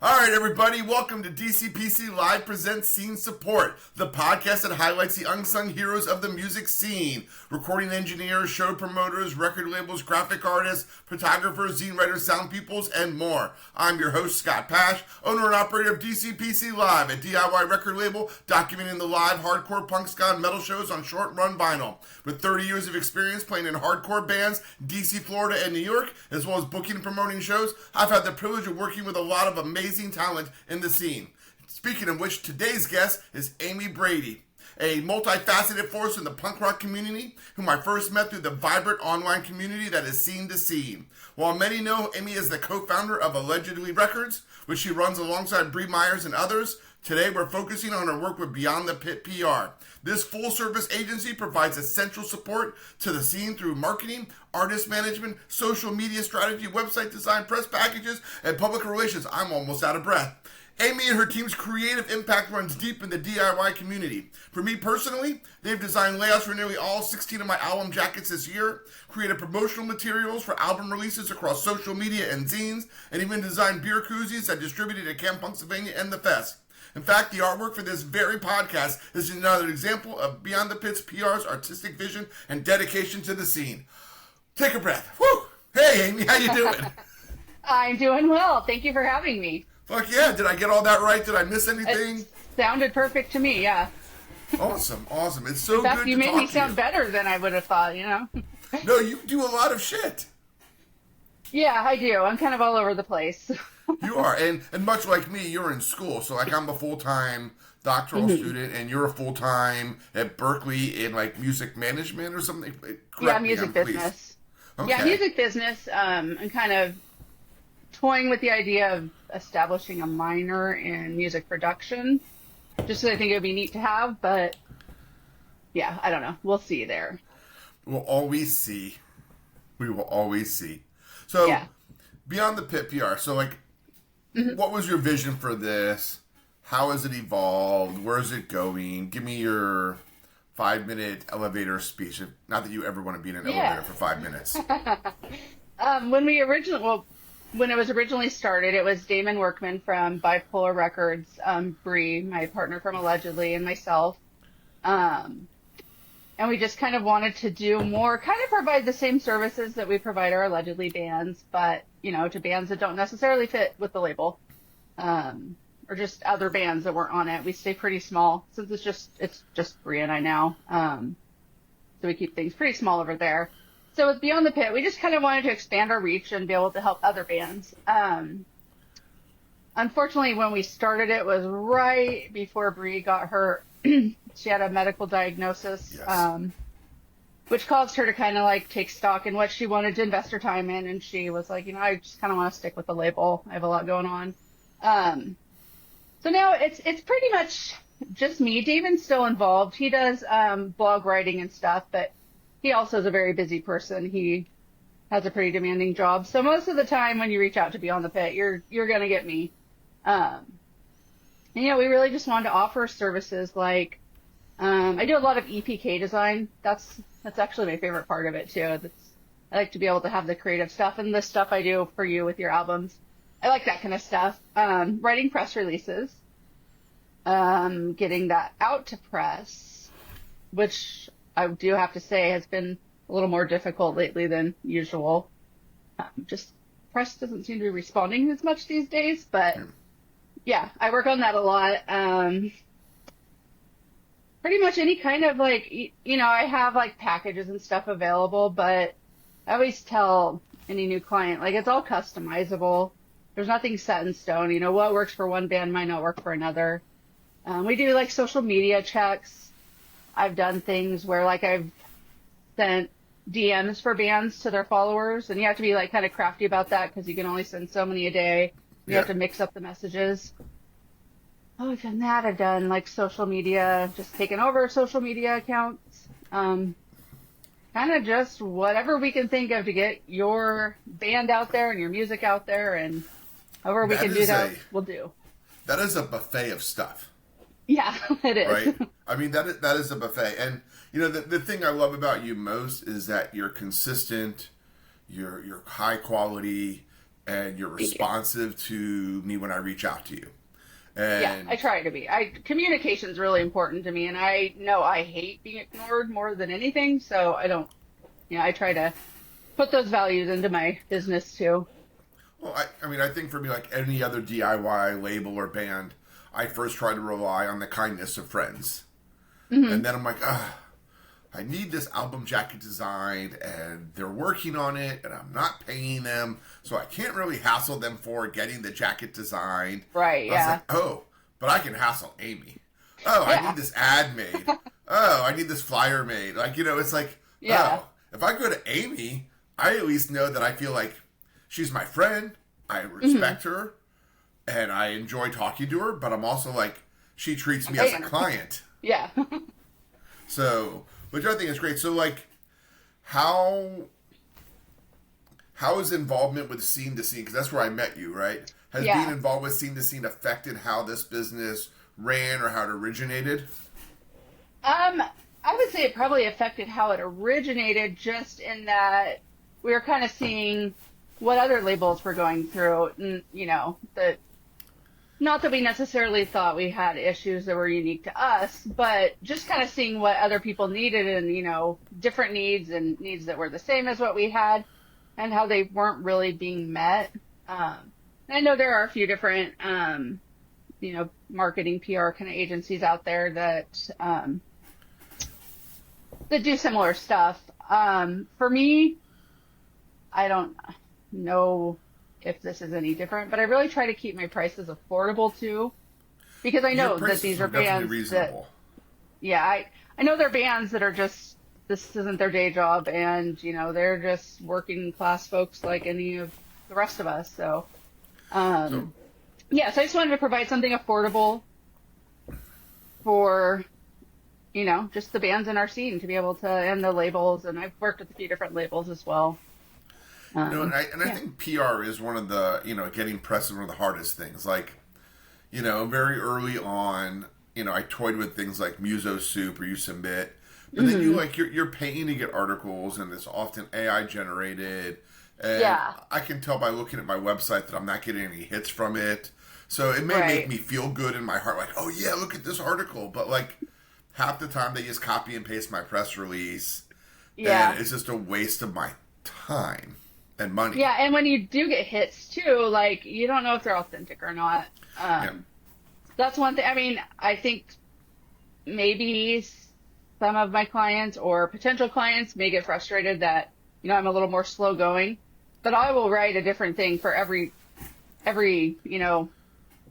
All right, everybody, welcome to DCxPC Live Presents Scene Support, the podcast that highlights the unsung heroes of the music scene. Recording engineers, show promoters, record labels, graphic artists, photographers, zine writers, sound peoples, and more. I'm your host, Scott Pash, owner and operator of DCxPC Live, a DIY record label documenting the live hardcore punk ska and metal shows on short-run vinyl. With 30 years of experience playing in hardcore bands, DC, Florida, and New York, as well as booking and promoting shows, I've had the privilege of working with a lot of amazing talent in the scene. Speaking of which, today's guest is Amy Brady, a multifaceted force in the punk rock community, whom I first met through the vibrant online community that is Scene to Scene. While many know Amy is the co-founder of Allegedly Records, which she runs alongside Bree Myers and others, today we're focusing on her work with Beyond the Pit PR. This full-service agency provides essential support to the scene through marketing, artist management, social media strategy, website design, press packages, and public relations. I'm almost out of breath. Amy and her team's creative impact runs deep in the DIY community. For me personally, they've designed layouts for nearly all 16 of my album jackets this year, created promotional materials for album releases across social media and zines, and even designed beer koozies that distributed at Camp Pennsylvania and the Fest. In fact, the artwork for this very podcast is another example of Beyond the Pit's PR's artistic vision and dedication to the scene. Take a breath. Whew! Hey, Amy, how you doing? I'm doing well. Thank you for having me. Fuck yeah. Did I get all that right? Did I miss anything? It sounded perfect to me, yeah. Awesome. It's so In fact, good you to made talk me to sound you. better than I would have thought, you know? No, you do a lot of shit. Yeah, I do. I'm kind of all over the place. You are, and much like me, you're in school. So like I'm a full-time doctoral student, and you're a full-time at Berkeley in like music management or something. Correct me, music please. business. Okay. Yeah, music business. I'm kind of toying with the idea of establishing a minor in music production, just because I think it would be neat to have. But yeah, I don't know. We'll see there. We'll always see. We will always see. So Yeah. Beyond the Pit PR. So like, what was your vision for this? How has it evolved? Where is it going? Give me your 5-minute elevator speech. Not that you ever want to be in an elevator for 5 minutes. When it was originally started, it was Damon Workman from Bipolar Records, Bree, my partner from Allegedly, and myself. And we just kind of wanted to do more, kind of provide the same services that we provide our Allegedly bands, but, you know, to bands that don't necessarily fit with the label, or just other bands that weren't on it. We stay pretty small since it's just Bree and I now. So we keep things pretty small over there. So with Beyond the Pit, we just kind of wanted to expand our reach and be able to help other bands. Unfortunately, when we started it was right before Bree got her. She had a medical diagnosis, Yes. Which caused her to kind of like take stock in what she wanted to invest her time in. And she was like, you know, I just kind of want to stick with the label. I have a lot going on. So now it's pretty much just me. Damon's still involved. He does blog writing and stuff, but he also is a very busy person. He has a pretty demanding job. So most of the time when you reach out to Beyond the Pit, you're going to get me. And, you know, we really just wanted to offer services like, I do a lot of EPK design. That's actually my favorite part of it too. I like to be able to have the creative stuff and the stuff I do for you with your albums. I like that kind of stuff. Writing press releases, getting that out to press, which I do have to say has been a little more difficult lately than usual. Just press doesn't seem to be responding as much these days, but yeah, I work on that a lot. Pretty much any kind of like, you know, I have like packages and stuff available, but I always tell any new client, like it's all customizable. There's nothing set in stone. You know, what works for one band might not work for another. We do like social media checks. I've done things where like I've sent DMs for bands to their followers, and you have to be like kind of crafty about that because you can only send so many a day. You have to mix up the messages. Oh, I've done that. I've done like social media, just taken over social media accounts. Kind of just whatever we can think of to get your band out there and your music out there, and however we can do that, we'll do. That is a buffet of stuff. Yeah, it is. Right? I mean, that is a buffet. And, you know, the thing I love about you most is that you're consistent, you're high quality, and you're Thank you. responsive to me when I reach out to you. Yeah, And I try to be. Communication's really important to me, and I know I hate being ignored more than anything, so I don't, I try to put those values into my business too. well, I mean, I think for me, like any other DIY label or band, I first try to rely on the kindness of friends. Hmm. And then I'm like, I need this album jacket designed, and they're working on it, and I'm not paying them, so I can't really hassle them for getting the jacket designed. Right, I was yeah. like, oh, but I can hassle Amy. Oh, I need Yeah. this ad made. Oh, I need this flyer made. Like, it's like, Yeah. oh, if I go to Amy, I at least know that I feel like she's my friend, I Hmm. respect her, and I enjoy talking to her, but I'm also like, she treats I'm me as a paying her. client. Yeah. So, which I think is great. So, like, how how is involvement with scene to scene? Because that's where I met you, right? Has being Yeah. involved with scene to scene affected how this business ran or how it originated? Um, I would say it probably affected how it originated, just in that we were kind of seeing what other labels were going through, and that not that we necessarily thought we had issues that were unique to us, but just kind of seeing what other people needed, and different needs and needs that were the same as what we had, and how they weren't really being met. And I know there are a few different marketing PR kind of agencies out there that do similar stuff. For me, I don't know if this is any different, but I really try to keep my prices affordable too, because I Your know that prices these are are definitely bands that, reasonable. yeah, I know they're bands that are just, this isn't their day job, and they're just working class folks like any of the rest of us. So, So, um, yeah, so I just wanted to provide something affordable for just the bands in our scene to be able to, and the labels. And I've worked with a few different labels as well. and I Yeah. think PR is one of the, getting press is one of the hardest things. Like, very early on, I toyed with things like Muso Soup or You Submit, but then Hmm. you're paying to get articles, and it's often AI generated, and Yeah. I can tell by looking at my website that I'm not getting any hits from it. So it may make Right. me feel good in my heart, like, oh yeah, look at this article, but like half the time they just copy and paste my press release, and Yeah. it's just a waste of my time and money. Yeah. And when you do get hits too, like you don't know if they're authentic or not. Yeah, Um, that's one thing. I mean, I think maybe some of my clients or potential clients may get frustrated that, I'm a little more slow going, but I will write a different thing for every,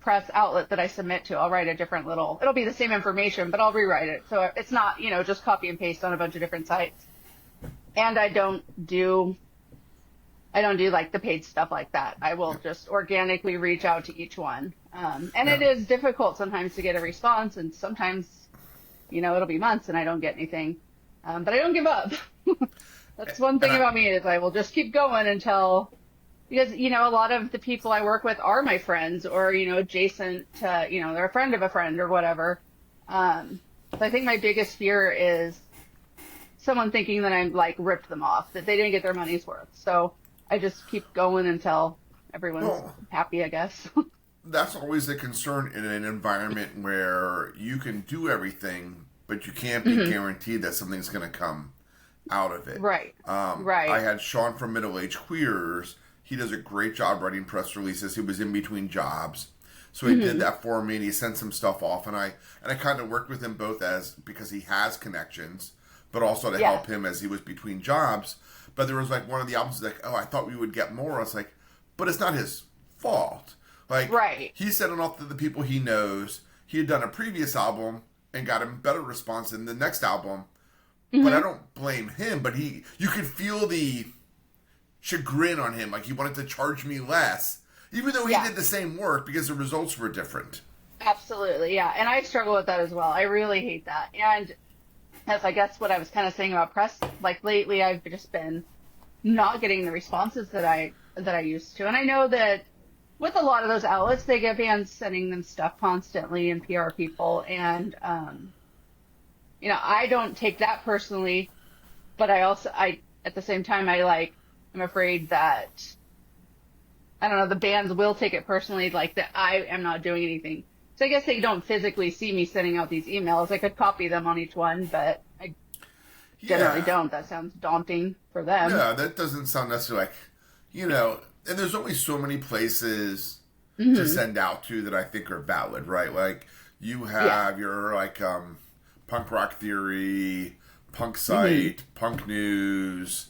press outlet that I submit to. I'll write a different it'll be the same information, but I'll rewrite it. So it's not, just copy and paste on a bunch of different sites. And I don't do like the paid stuff like that. I will yeah. just organically reach out to each one. And Yeah. it is difficult sometimes to get a response, and sometimes, it'll be months and I don't get anything. But I don't give up. That's one And thing about me, is I will just keep going until, because, a lot of the people I work with are my friends, or, adjacent to, they're a friend of a friend or whatever. So I think my biggest fear is someone thinking that I'm like ripped them off, that they didn't get their money's worth. So I just keep going until everyone's Well, happy, I guess. that's always a concern in an environment where you can do everything, but you can't be Hmm. guaranteed that something's going to come out of it. Right. I Right. had Sean from Middle Age Queers. He does a great job writing press releases. He was in between jobs, so he did Hmm. that for me, and he sent some stuff off, and I kind of worked with him both as because he has connections, but also to Yeah. help him as he was between jobs. But there was like one of the albums like, oh, I thought we would get more. I was like, but it's not his fault. Like Right. he's sending off to the people he knows. He had done a previous album and got a better response than the next album. But I Hmm. don't blame him. But you could feel the chagrin on him. Like he wanted to charge me less, even though he Yeah. did the same work because the results were different. Absolutely. Yeah. And I struggle with that as well. I really hate that. And as I guess what I was kind of saying about press, like lately I've just been not getting the responses that I used to. And I know that with a lot of those outlets, they get bands sending them stuff constantly, and PR people. And I don't take that personally, but I at the same time, I'm afraid that I don't know, the bands will take it personally, like that I am not doing anything. So I guess they don't physically see me sending out these emails. I could copy them on each one, but I generally don't. That sounds daunting for them. Yeah, that doesn't sound necessarily like, and there's only so many places to send out to that I think are valid, right? Like, you have your, like, Punk Rock Theory, Punk Site, Punk News,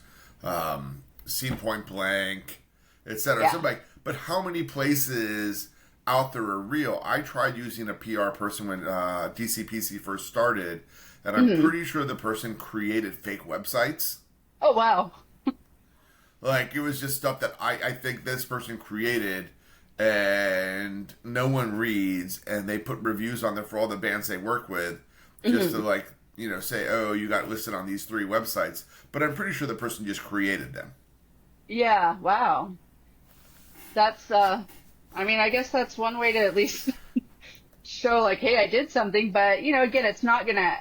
Scene Point Blank, etc. Yeah. So, like, but how many places out there are real? I tried using a PR person when DCPC first started, and I'm pretty sure the person created fake websites. Oh, wow. Like, it was just stuff that I think this person created, and no one reads, and they put reviews on there for all the bands they work with, just to, like, say, oh, you got listed on these 3 websites. But I'm pretty sure the person just created them. Yeah, wow. That's, I guess that's one way to at least show, like, hey, I did something, but, again, it's not gonna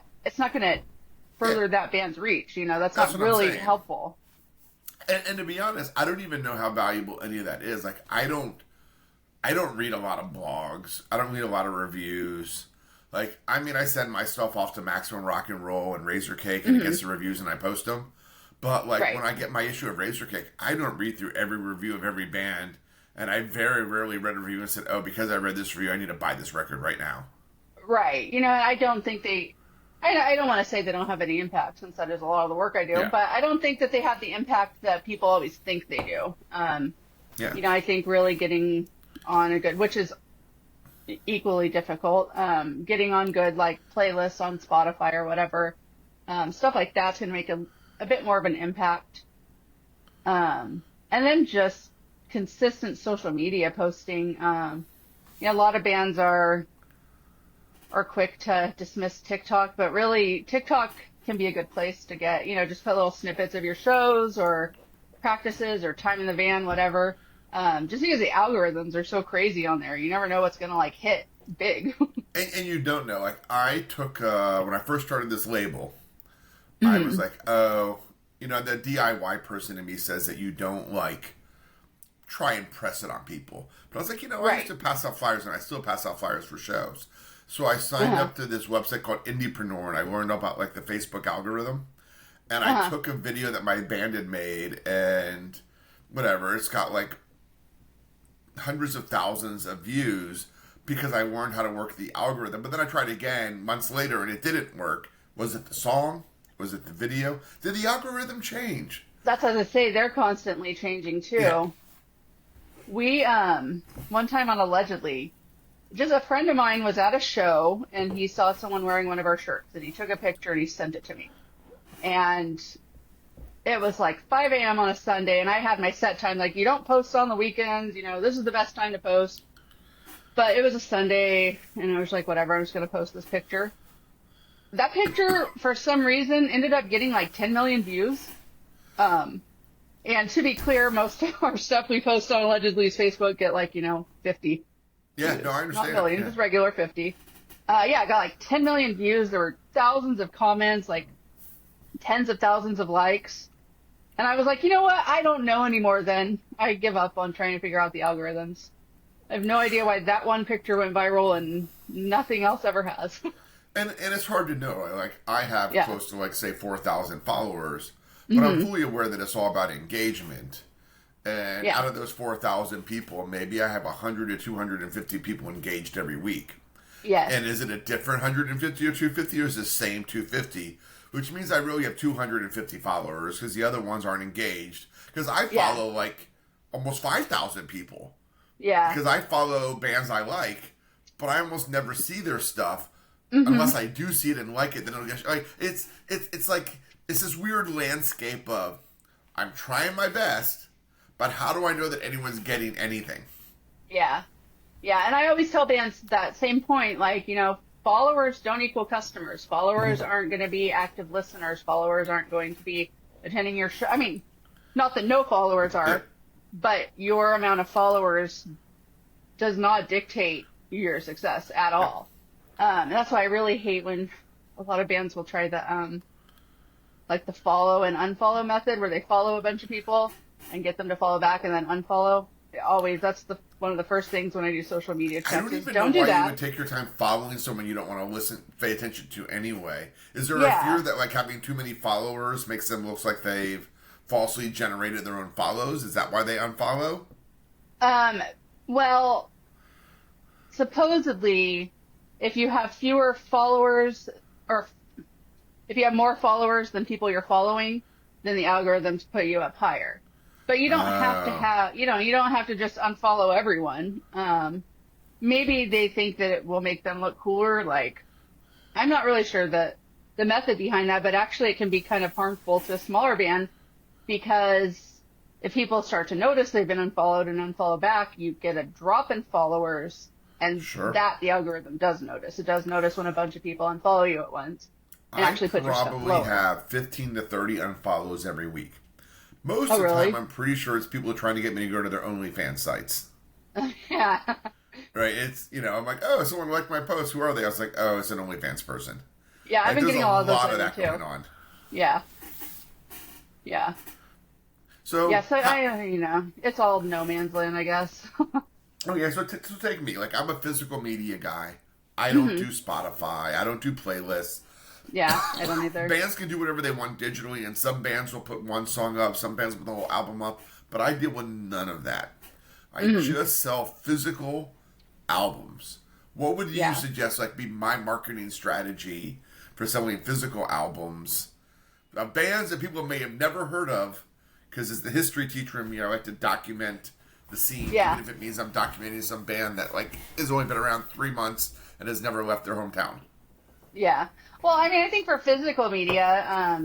further that band's reach, that's not really helpful. And to be honest, I don't even know how valuable any of that is. Like, I don't read a lot of blogs. I don't read a lot of reviews. Like, I send my stuff off to Maximum Rock and Roll and Razor Cake, and it gets the reviews, and I post them. But, like, when I get my issue of Razor Cake, I don't read through every review of every band, and I very rarely read a review and said, oh, because I read this review, I need to buy this record right now. Right. I don't think I don't want to say they don't have any impact, since that is a lot of the work I do, but I don't think that they have the impact that people always think they do. I think really getting on a good, which is equally difficult, getting on good, like, playlists on Spotify or whatever, stuff like that's going to make a bit more of an impact. And then just consistent social media posting. A lot of bands are quick to dismiss TikTok, but really TikTok can be a good place to get, just put little snippets of your shows or practices or time in the van, whatever. Just because the algorithms are so crazy on there, you never know what's going to, like, hit big. and you don't know. Like, I took, when I first started this label, I was like, oh, the DIY person in me says that you don't, like, try and press it on people. But I was like, I used to pass out flyers, and I still pass out flyers for shows. So I signed up to this website called Indiepreneur, and I learned about, like, the Facebook algorithm. And I took a video that my band had made, and whatever, it's got, like, hundreds of thousands of views because I learned how to work the algorithm. But then I tried again months later, and it didn't work. Was it the song? Was it the video? Did the algorithm change? That's as I say, they're constantly changing too. Yeah. We, one time on Allegedly, just a friend of mine was at a show, and he saw someone wearing one of our shirts, and he took a picture and he sent it to me. And it was like 5 a.m. on a Sunday, and I had my set time, like, you don't post on the weekends, this is the best time to post. But it was a Sunday, and I was like, whatever, I'm just going to post this picture. That picture, for some reason, ended up getting like 10 million views. And to be clear, most of our stuff we post on Allegedly's Facebook get, like, 50. Yeah, no, I understand. Not millions, just regular 50. It got like 10 million views. There were thousands of comments, like tens of thousands of likes. And I was like, you know what? I don't know anymore then. I give up on trying to figure out the algorithms. I have no idea why that one picture went viral and nothing else ever has. And it's hard to know. Like, I have close to, like, say, 4,000 followers, but I'm fully aware that it's all about engagement. And out of those 4,000 people, maybe I have 100 to 250 people engaged every week. Yes. And is it a different 150 or 250, or is it the same 250? Which means I really have 250 followers, because the other ones aren't engaged. Because I follow, like, almost 5,000 people. Yeah. Because I follow bands I like, but I almost never see their stuff unless I do see it and like it. Then it'll get, like, it's like, it's this weird landscape of, I'm trying my best, but how do I know that anyone's getting anything? Yeah. Yeah, and I always tell bands that same point, like, followers don't equal customers. Followers aren't going to be active listeners. Followers aren't going to be attending your show. I mean, not that no followers are, but your amount of followers does not dictate your success at all. And that's why I really hate when a lot of bands will try the, like, the follow and unfollow method, where they follow a bunch of people and get them to follow back and then unfollow. always, that's one of the first things when I do social media checks. I don't even don't know do why that. you would take your time following someone you don't want to pay attention to anyway. Is there a Yeah. fear that like having too many followers makes them look like they've falsely generated their own follows? Is that why they unfollow? Well, supposedly, if you have fewer followers, or if you have more followers than people you're following, then the algorithms put you up higher. But you don't have to have, you don't have to just unfollow everyone. Maybe they think that it will make them look cooler. Like, I'm not really sure the method behind that, but actually it can be kind of harmful to a smaller band, because if people start to notice they've been unfollowed and unfollow back, you get a drop in followers, and that the algorithm does notice. It does notice when a bunch of people unfollow you at once and actually put your stuff lower. I probably have 15 to 30 unfollows every week. Most of the really? time, I'm pretty sure it's people trying to get me to go to their OnlyFans sites. Yeah. Right? It's, I'm like, oh, someone liked my post. Who are they? I was like, oh, it's an OnlyFans person. Yeah, I've been getting all of those lately, there's a lot of that going on. Yeah. Yeah. So, it's all no man's land, I guess. Okay, so take me. Like, I'm a physical media guy. I don't do Spotify. I don't do playlists. Yeah, I don't either. Bands can do whatever they want digitally, and some bands will put one song up, some bands will put the whole album up, but I deal with none of that. I just sell physical albums. What would you suggest, be my marketing strategy for selling physical albums? Bands that people may have never heard of, because as the history teacher in me, I like to document the scene, even if it means I'm documenting some band that has only been around 3 months and has never left their hometown. Yeah. Well, I think for physical media,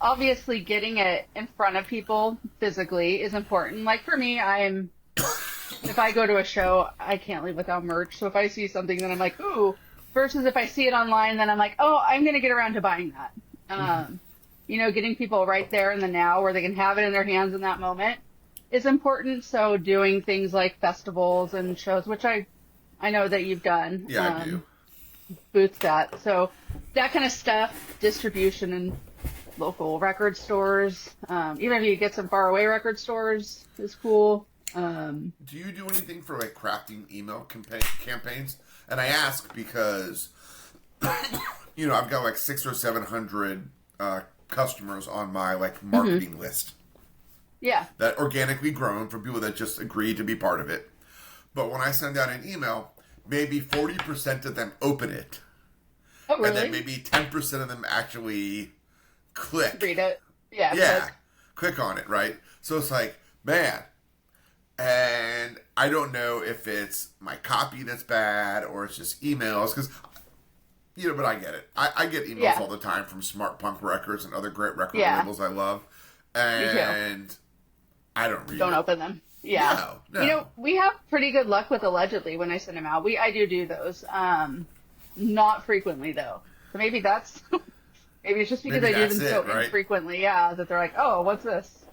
obviously getting it in front of people physically is important. Like for me, if I go to a show, I can't leave without merch. So if I see something, then I'm like, ooh, versus if I see it online, then I'm like, oh, I'm going to get around to buying that. Getting people right there in the now where they can have it in their hands in that moment is important. So doing things like festivals and shows, which I know that you've done. Yeah, I do. Booths at. So that kind of stuff, distribution in local record stores, even if you get some faraway record stores is cool. Do you do anything for crafting email campaigns? And I ask because, I've got 600 or 700 customers on my marketing list. Yeah. That organically grown from people that just agreed to be part of it. But when I send out an email, maybe 40% of them open it. Oh, really? And then maybe 10% of them actually click. Read it. Yeah. Yeah. Click on it, right? So it's man. And I don't know if it's my copy that's bad or it's just emails. Because, but I get it. I get emails all the time from Smart Punk Records and other great record labels I love. And I don't read Don't open them. Yeah. No. We have pretty good luck with Allegedly when I send them out. I do those. Not frequently, though. So maybe that's... maybe it's just because I do them so infrequently, that they're like, oh, what's this?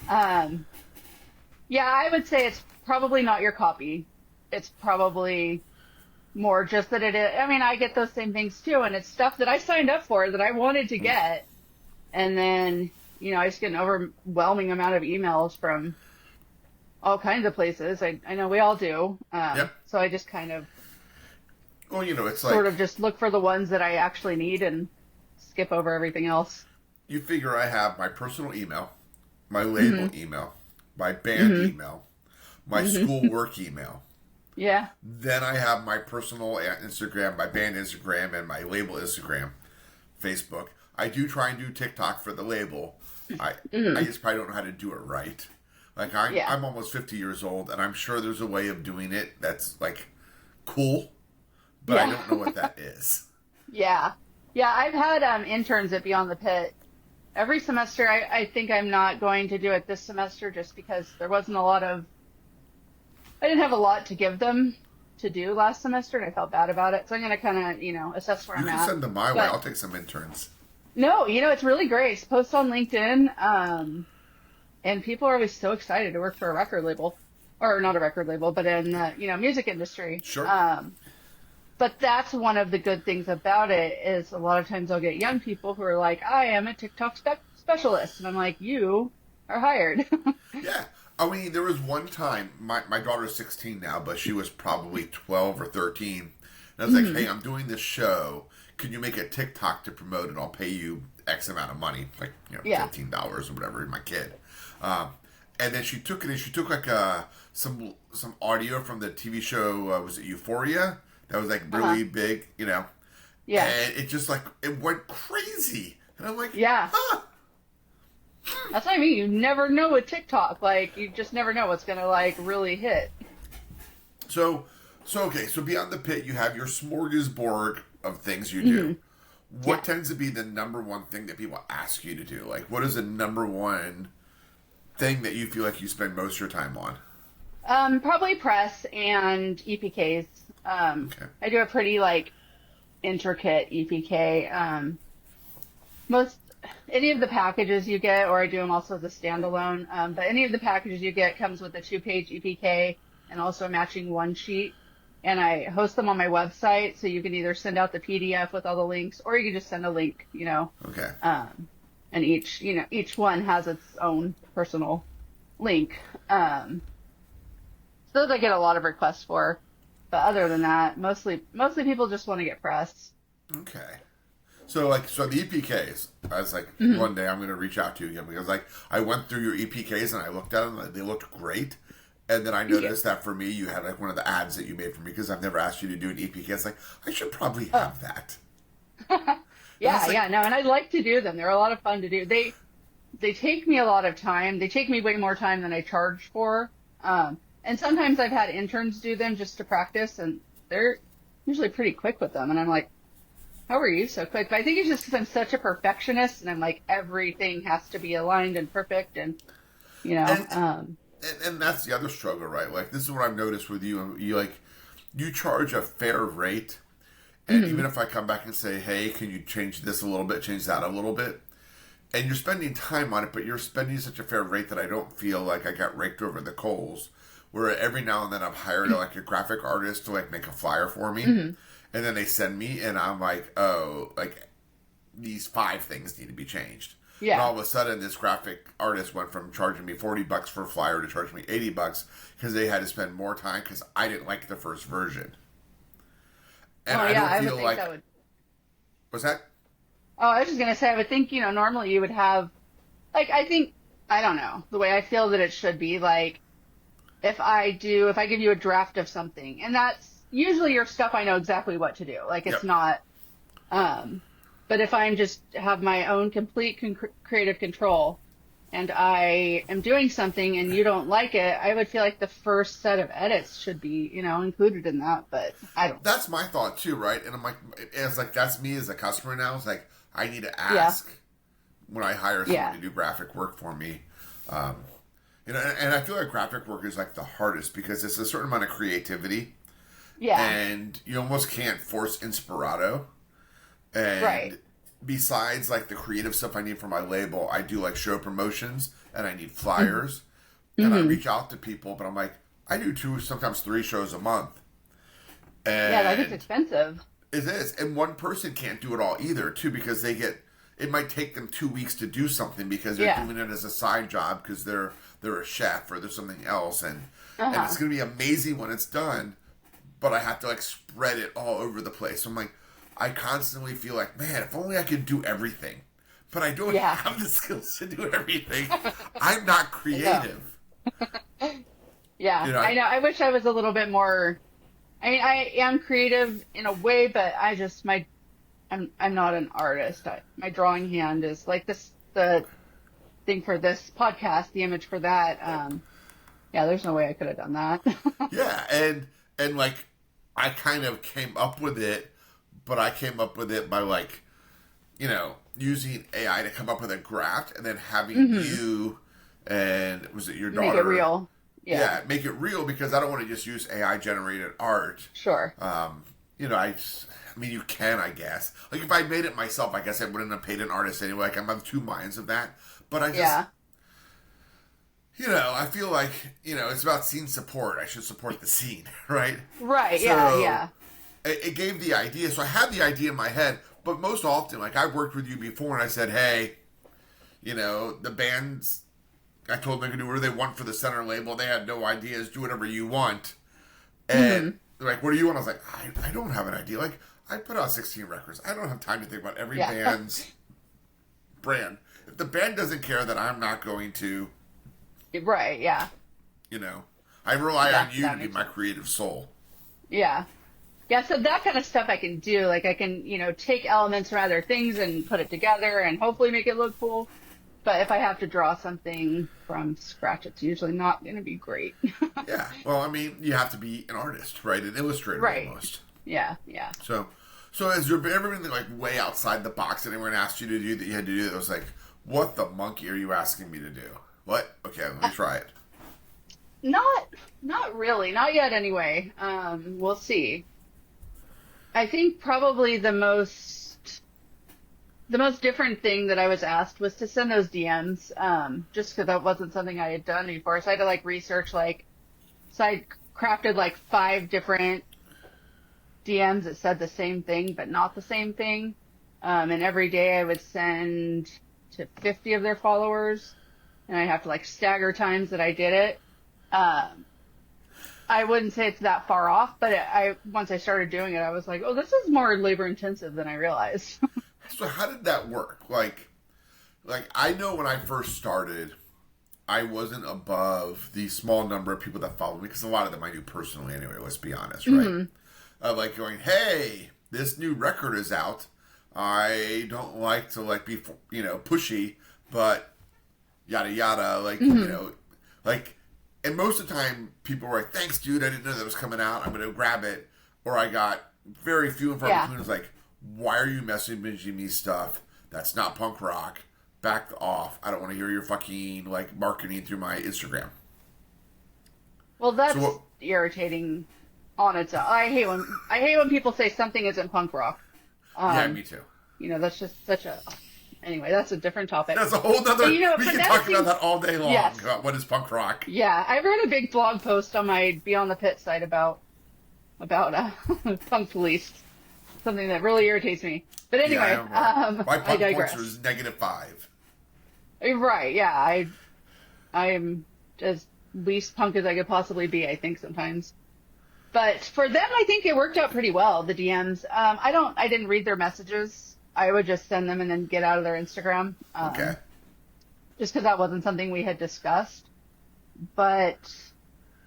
Yeah, I would say it's probably not your copy. It's probably more just that it is... I get those same things, too, and it's stuff that I signed up for that I wanted to get. And then, I just get an overwhelming amount of emails from... all kinds of places. I know we all do. So I just kind of it's sort of just look for the ones that I actually need and skip over everything else. You figure I have my personal email, my label email, my band email, my school work email. Yeah. Then I have my personal Instagram, my band Instagram, and my label Instagram, Facebook. I do try and do TikTok for the label. I just probably don't know how to do it right. I'm almost 50 years old, and I'm sure there's a way of doing it that's, cool, but I don't know what that is. Yeah. Yeah, I've had interns at Beyond the Pit. Every semester, I think I'm not going to do it this semester just because there wasn't a lot of... I didn't have a lot to give them to do last semester, and I felt bad about it. So I'm going to kind of, assess where I'm at. You can send them my way. I'll take some interns. No, it's really great. Post on LinkedIn, and people are always so excited to work for a record label, or not a record label, but in the, music industry. Sure. But that's one of the good things about it is a lot of times I'll get young people who are like, I am a TikTok specialist. And I'm like, you are hired. Yeah. I mean, there was one time, my daughter's 16 now, but she was probably 12 or 13. And I was like, hey, I'm doing this show. Can you make a TikTok to promote it? I'll pay you X amount of money, like, $15 or whatever, my kid. And then she took it and she took like some audio from the TV show, was it Euphoria? That was like really big, Yeah. And it just like, it went crazy. And I'm like, huh. That's what I mean. You never know with TikTok. Like, you just never know what's going to, like, really hit. So beyond the pit, you have your smorgasbord of things you do. What tends to be the number one thing that people ask you to do? Like, what is the number one thing that you feel like you spend most of your time on? Probably press and EPKs. Okay. I do a pretty, like, intricate EPK. Any of the packages you get, or I do them also as a standalone, but any of the packages you get comes with a 2-page EPK and also a matching one sheet. And I host them on my website, so you can either send out the PDF with all the links, or you can just send a link, Okay. And each one has its own personal link. So those I get a lot of requests for. But other than that, mostly people just want to get pressed. Okay. So the EPKs, I was like, one day I'm going to reach out to you again because I went through your EPKs and I looked at them and they looked great. And then I noticed that for me, you had like one of the ads that you made for me because I've never asked you to do an EPK. It's like, I should probably have that. And I'd like to do them. They're a lot of fun to do. They take me a lot of time. They take me way more time than I charge for. And sometimes I've had interns do them just to practice, and they're usually pretty quick with them. And I'm like, how are you so quick? But I think it's just because I'm such a perfectionist, and I'm like, everything has to be aligned and perfect, and And that's the other struggle, right? Like, this is what I've noticed with you. You charge a fair rate, and even if I come back and say, hey, can you change this a little bit, change that a little bit, and you're spending time on it, but you're spending such a fair rate that I don't feel like I got raked over the coals. Where every now and then I've hired like a graphic artist to like make a flyer for me, and then they send me, and I'm like, oh, like these 5 things need to be changed. Yeah. And all of a sudden, this graphic artist went from charging me $40 for a flyer to charging me $80 because they had to spend more time because I didn't like the first version. And I don't feel like. What's that? Oh, I was just gonna say, I would think normally you would have, like, I don't know, the way I feel that it should be, like, if I give you a draft of something, and that's usually your stuff, I know exactly what to do. Like, it's not, but if I'm just have my own complete creative control and I am doing something and you don't like it, I would feel like the first set of edits should be, included in that, but I don't. That's my thought too, right? And I'm like, it's like, that's me as a customer now. It's like, I need to ask when I hire someone to do graphic work for me. And I feel like graphic work is like the hardest because it's a certain amount of creativity. Yeah. And you almost can't force inspirato. And besides like the creative stuff I need for my label, I do like show promotions and I need flyers. And I reach out to people, but I'm like, I do 2, sometimes 3 shows a month. And that gets expensive. It is. And one person can't do it all either, too, because it might take them 2 weeks to do something because they're doing it as a side job because they're a chef or there's something else. And it's going to be amazing when it's done, but I have to like spread it all over the place. So I'm like, I constantly feel like, man, if only I could do everything. But I don't have the skills to do everything. I'm not creative. I know. I wish I was a little bit more. I mean, I am creative in a way, but I'm not an artist. My drawing hand is like the thing for this podcast, the image for that. There's no way I could have done that. and like I kind of came up with it, but I came up with it by like, using AI to come up with a graph and then having you and was it your daughter? Make it real. Yeah, make it real because I don't want to just use AI generated art. Sure. I mean, you can, I guess. Like, if I made it myself, I guess I wouldn't have paid an artist anyway. Like, I'm on 2 minds of that. But I just, I feel like, it's about scene support. I should support the scene, right? Right, so it gave the idea. So I had the idea in my head. But most often, like, I've worked with you before, and I said, hey, the band's I told them they could do whatever they want for the center label. They had no ideas. Do whatever you want. And they're like, what do you want? I was like, I don't have an idea. Like, I put out 16 records. I don't have time to think about every band's brand. If the band doesn't care, then I'm not going to. Right, yeah. You know, I rely on you to be my creative soul. Yeah. Yeah, so that kind of stuff I can do. Like, I can, you know, take elements from other things and put it together and hopefully make it look cool. But if I have to draw something from scratch, it's usually not going to be great. Yeah. Well, I mean, you have to be an artist, right? An illustrator almost. Yeah, yeah. So has there been everything like way outside the box that anyone asked you to do that you had to do that was like, what the monkey are you asking me to do? What? Okay, let me try it. Not really. Not yet anyway. We'll see. I think probably the most different thing that I was asked was to send those DMs, just because that wasn't something I had done before. So I had to like research, like, so I crafted like 5 different DMs that said the same thing, but not the same thing. And every day I would send to 50 of their followers, and I'd have to like stagger times that I did it. I wouldn't say it's that far off, but once I started doing it, I was like, oh, this is more labor intensive than I realized. So how did that work? Like I know when I first started, I wasn't above the small number of people that followed me, because a lot of them I knew personally anyway, let's be honest, right? Like going, hey, this new record is out. I don't like to like be, you know, pushy, but yada yada, like, you know, like, and most of the time people were like, thanks dude, I didn't know that was coming out, I'm going to grab it. Or I got very few and far between. It was like, why are you messaging me stuff that's not punk rock? Back off. I don't want to hear your fucking like marketing through my Instagram. Well, that's irritating on its own. I hate when people say something isn't punk rock. Yeah, me too. You know, that's just such a. Anyway, that's a different topic. That's a whole nother. We can talk about that all day long. Yes. What is punk rock? Yeah, I wrote a big blog post on my Beyond the Pit site about punk police. Something that really irritates me. But anyway, why punk I digress. Points is -5. Right? Yeah, I'm as least punk as I could possibly be, I think sometimes. But for them, I think it worked out pretty well. The DMs. I didn't read their messages. I would just send them and then get out of their Instagram. Okay. Just because that wasn't something we had discussed. But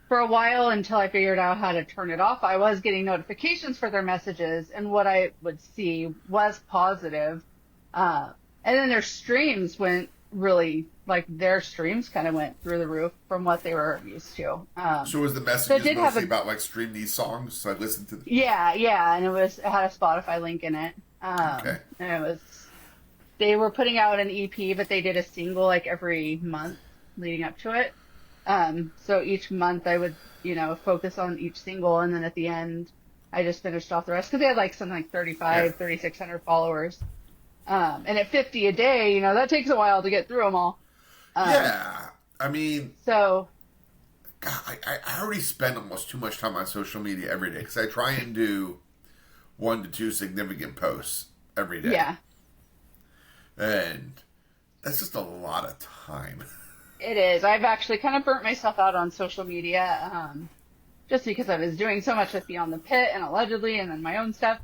for a while, until I figured out how to turn it off, I was getting notifications for their messages, and what I would see was positive. And then their streams went really, like, their streams kind of went through the roof from what they were used to. So was the messages mostly about, like, stream these songs? So I listened to them? Yeah, and it had a Spotify link in it. Okay. And they were putting out an EP, but they did a single, like, every month leading up to it. So each month I would, you know, focus on each single, and then at the end I just finished off the rest, because they had like something like 3,600 followers. And at 50 a day, you know, that takes a while to get through them all. Yeah. I mean, so God, I already spend almost too much time on social media every day, because I try and do 1 to 2 significant posts every day. Yeah. And that's just a lot of time. It is. I've actually kind of burnt myself out on social media, just because I was doing so much with Beyond the Pit and Allegedly and then my own stuff.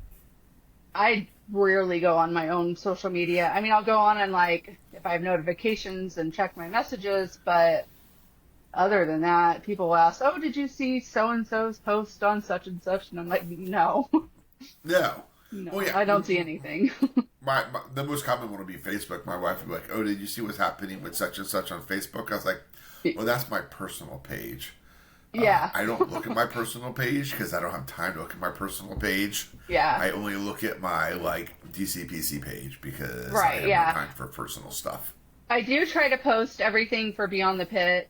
I rarely go on my own social media. I mean, I'll go on and, like, if I have notifications and check my messages, but other than that, people will ask, oh, did you see so-and-so's post on such and such? And I'm like, no. No. No, well, yeah. I don't see anything. The most common one would be Facebook. My wife would be like, oh, did you see what's happening with such and such on Facebook? I was like, well, that's my personal page. Yeah. I don't look at my personal page because I don't have time to look at my personal page. Yeah. I only look at my, like, DCPC page because I have no time for personal stuff. I do try to post everything for Beyond the Pit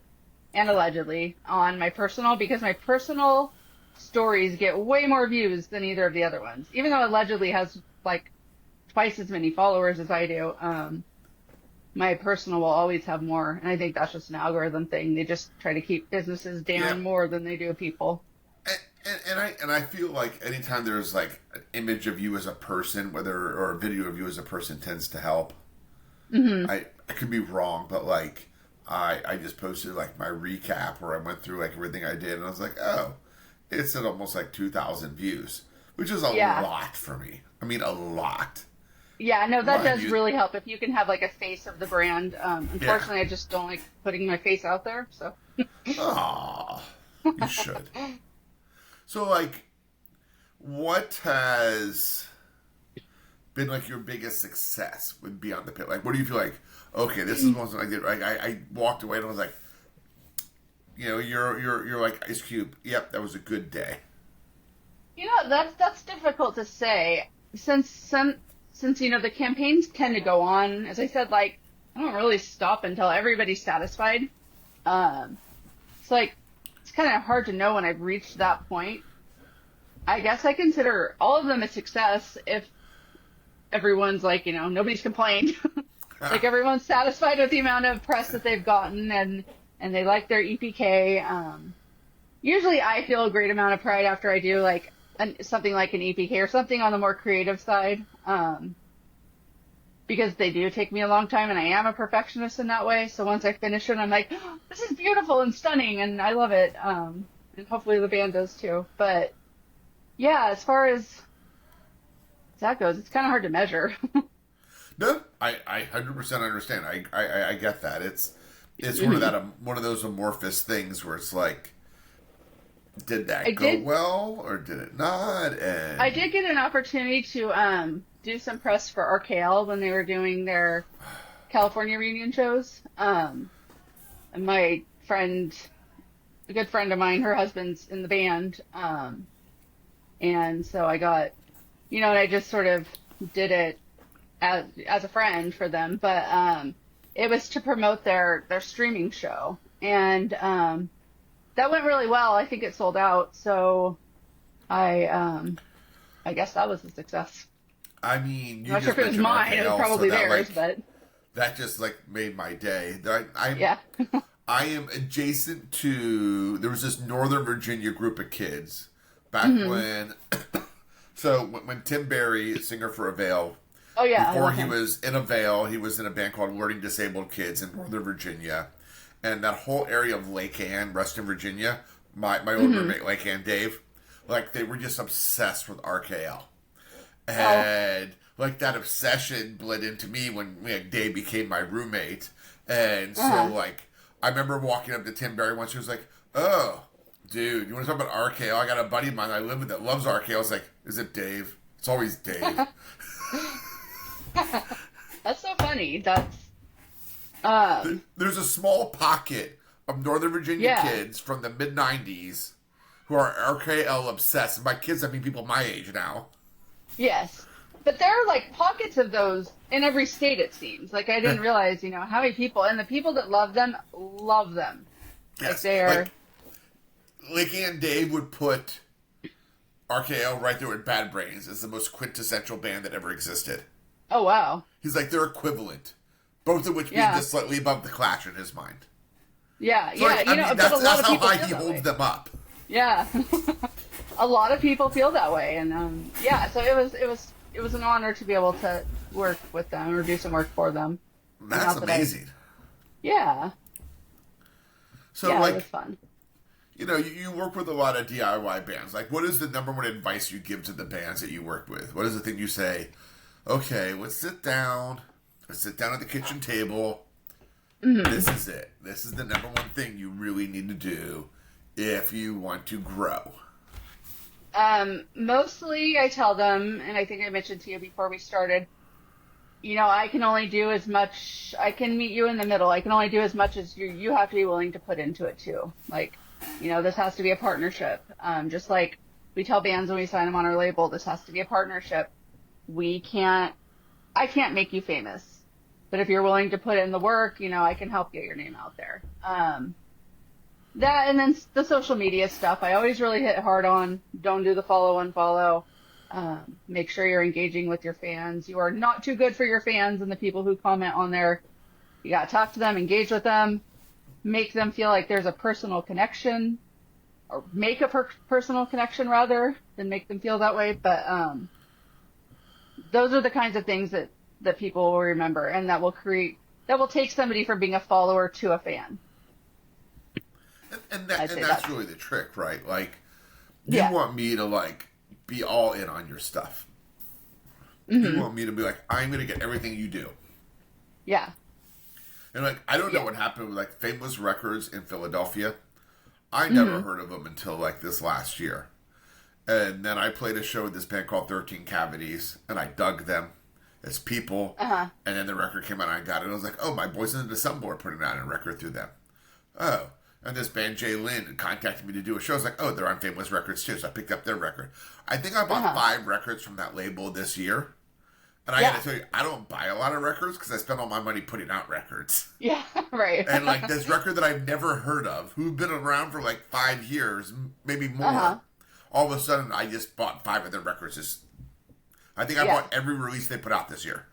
and Allegedly on my personal, because my personal stories get way more views than either of the other ones. Even though Allegedly has, like, twice as many followers as I do, my personal will always have more, and I think that's just an algorithm thing. They just try to keep businesses down more than they do people. And I feel like anytime there's like an image of you as a person, or a video of you as a person, tends to help. Mm-hmm. I could be wrong, but like I just posted like my recap where I went through like everything I did, and I was like, oh, it's at almost like 2,000 views, which is a lot for me. I mean, a lot. Yeah, no, that does really help if you can have like a face of the brand. Unfortunately, I just don't like putting my face out there, so. Aw, you should. So, like, what has been like your biggest success with Beyond the Pit? Like, what do you feel like? Okay, this is one thing I did. Like, I walked away and I was like, you know, you're like Ice Cube. Yep, that was a good day. You know, that's difficult to say since you know the campaigns tend to go on. As I said, like I don't really stop until everybody's satisfied. It's like it's kind of hard to know when I've reached that point. I guess I consider all of them a success if everyone's like, you know, nobody's complained. Like everyone's satisfied with the amount of press that they've gotten and they like their EPK. Usually I feel a great amount of pride after I do like something like an EPK or something on the more creative side. Because they do take me a long time and I am a perfectionist in that way. So once I finish it, I'm like, oh, this is beautiful and stunning and I love it. And hopefully the band does too. But yeah, as far as that goes, it's kind of hard to measure. No, I 100% understand. I get that. It's one of those amorphous things where it's like, did that go well or did it not? And I did get an opportunity to do some press for RKL when they were doing their California reunion shows. And my friend, a good friend of mine, her husband's in the band. And so I got, you know, and I just sort of did it as a friend for them. But it was to promote their streaming show. And that went really well. I think it sold out. So I guess that was a success. I mean, I'm not sure if it was mine. It was probably theirs, but that just like made my day. Yeah. I am adjacent to. There was this Northern Virginia group of kids back when. So when Tim Barry, singer for Avail, before he was in Avail, he was in a band called Learning Disabled Kids in Northern Virginia, and that whole area of Lake Ann, Reston, Virginia. My old roommate, Lake Ann Dave, like they were just obsessed with RKL. And like that obsession bled into me when Dave became my roommate. And so like I remember walking up to Tim Barry once. He was like, "Oh, dude, you want to talk about RKL? I got a buddy of mine I live with that loves RKL." I was like, "Is it Dave?" It's always Dave. That's so funny. That's there's a small pocket of Northern Virginia kids from the mid '90s who are RKL obsessed. And by kids, I mean people my age now. Yes. But there are like pockets of those in every state, it seems. Like I didn't realize, you know, how many people, and the people that love them. Yes. Like they are. Like Ann Dave would put RKL right there with Bad Brains as the most quintessential band that ever existed. Oh, wow. He's like, they're equivalent. Both of which being just slightly above the Clash in his mind. Yeah, so like, that's how high he holds them up. Yeah. A lot of people feel that way, and so it was an honor to be able to work with them or do some work for them. That's amazing. Yeah. So it like, was fun. You know, you work with a lot of DIY bands. Like, what is the number one advice you give to the bands that you work with? What is the thing you say? Okay, let's sit down. Let's sit down at the kitchen table. This is it. This is the number one thing you really need to do if you want to grow. Mostly I tell them, and I think I mentioned to you before we started, you know, I can only do as much, I can meet you in the middle. I can only do as much as you have to be willing to put into it too. Like, you know, this has to be a partnership. Just like we tell bands when we sign them on our label, this has to be a partnership. I can't make you famous, but if you're willing to put in the work, you know, I can help get your name out there. That, and then the social media stuff, I always really hit hard on. Don't do the follow, unfollow. Make sure you're engaging with your fans. You are not too good for your fans and the people who comment on there. You got to talk to them, engage with them, make them feel like there's a personal connection, or make a personal connection rather than make them feel that way. But those are the kinds of things that people will remember and that will create that will take somebody from being a follower to a fan. And that's really the trick, right? Like, you Yeah. want me to, like, be all in on your stuff. Mm-hmm. You want me to be like, I'm going to get everything you do. Yeah. And, like, I don't know what happened with, like, Famous Records in Philadelphia. I never heard of them until, like, this last year. And then I played a show with this band called 13 Cavities, and I dug them as people. Uh-huh. And then the record came out, and I got it. And I was like, oh, my boys in the December are putting out a record through them. Oh. And this band, Jay Lynn, contacted me to do a show. I was like, oh, they're on Famous Records, too. So I picked up their record. I think I bought 5 records from that label this year. And I got to tell you, I don't buy a lot of records because I spend all my money putting out records. Yeah, right. And, like, this record that I've never heard of, who've been around for, like, 5 years, maybe more, all of a sudden, I just bought 5 of their records. I think I bought every release they put out this year.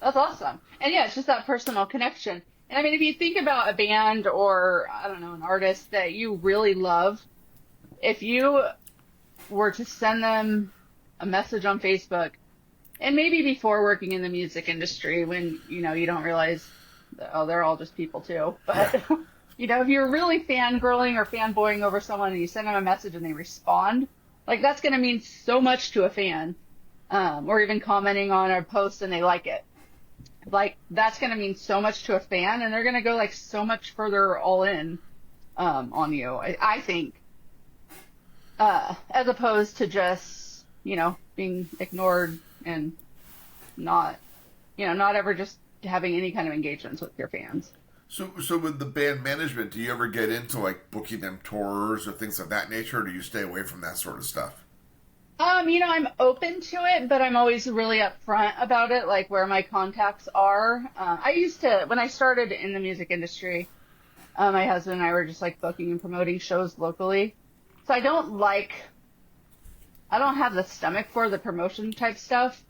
That's awesome. And, yeah, it's just that personal connection. And, I mean, if you think about a band or, I don't know, an artist that you really love, if you were to send them a message on Facebook, and maybe before working in the music industry when, you know, you don't realize that, oh, they're all just people too. But, you know, if you're really fangirling or fanboying over someone and you send them a message and they respond, like, that's going to mean so much to a fan. Or even commenting on a post and they like it. Like, that's going to mean so much to a fan, and they're going to go, like, so much further all in on you, I think, as opposed to just, you know, being ignored and not ever just having any kind of engagements with your fans. So with the band management, do you ever get into, like, booking them tours or things of that nature, or do you stay away from that sort of stuff? You know, I'm open to it, but I'm always really upfront about it, like where my contacts are. I used to, when I started in the music industry, my husband and I were just like booking and promoting shows locally. So I don't have the stomach for the promotion type stuff,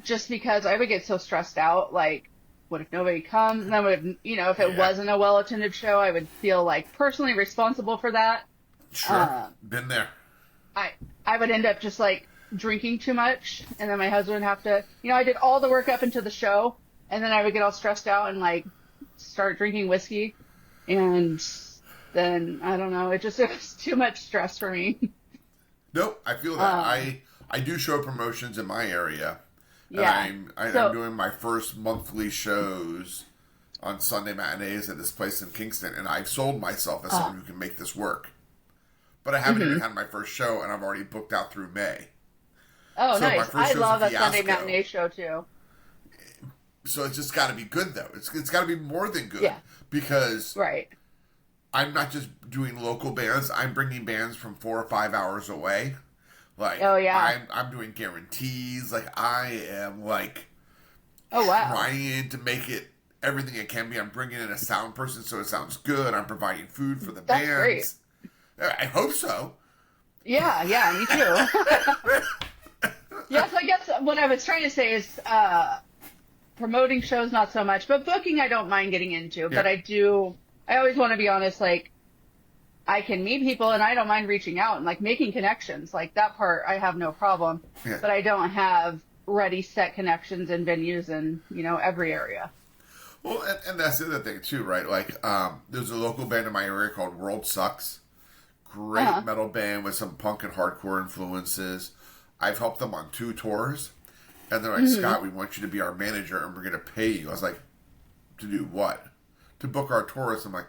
just because I would get so stressed out. Like, what if nobody comes? And then if it wasn't a well-attended show, I would feel like personally responsible for that. Sure. Been there. I would end up just like drinking too much, and then my husband would have to, I did all the work up into the show, and then I would get all stressed out and like start drinking whiskey, and then I don't know, it was too much stress for me. Nope, I feel that. I do show promotions in my area. Yeah. And I'm doing my first monthly shows on Sunday matinees at this place in Kingston, and I've sold myself as someone who can make this work. But I haven't even had my first show, and I've already booked out through May. Oh, so nice. I love a Sunday fiasco. matinee show, too. So it's just got to be good, though. It's got to be more than good. Yeah. Because right. I'm not just doing local bands. I'm bringing bands from 4 or 5 hours away. Like, oh, yeah. I'm doing guarantees. Like, I am, like, trying to make it everything it can be. I'm bringing in a sound person so it sounds good. I'm providing food for the That's bands. Great. I hope so. Yeah, me too. Yes, I guess what I was trying to say is promoting shows not so much, but booking I don't mind getting into. Yeah. But I always want to be honest, like, I can meet people and I don't mind reaching out and like making connections. Like that part I have no problem. Yeah. But I don't have ready set connections in venues in, every area. Well, and that's the other thing too, right? Like there's a local band in my area called World Sucks. Great metal band with some punk and hardcore influences. I've helped them on 2 tours. And they're like, Scott, we want you to be our manager and we're going to pay you. I was like, to do what? To book our tours. I'm like,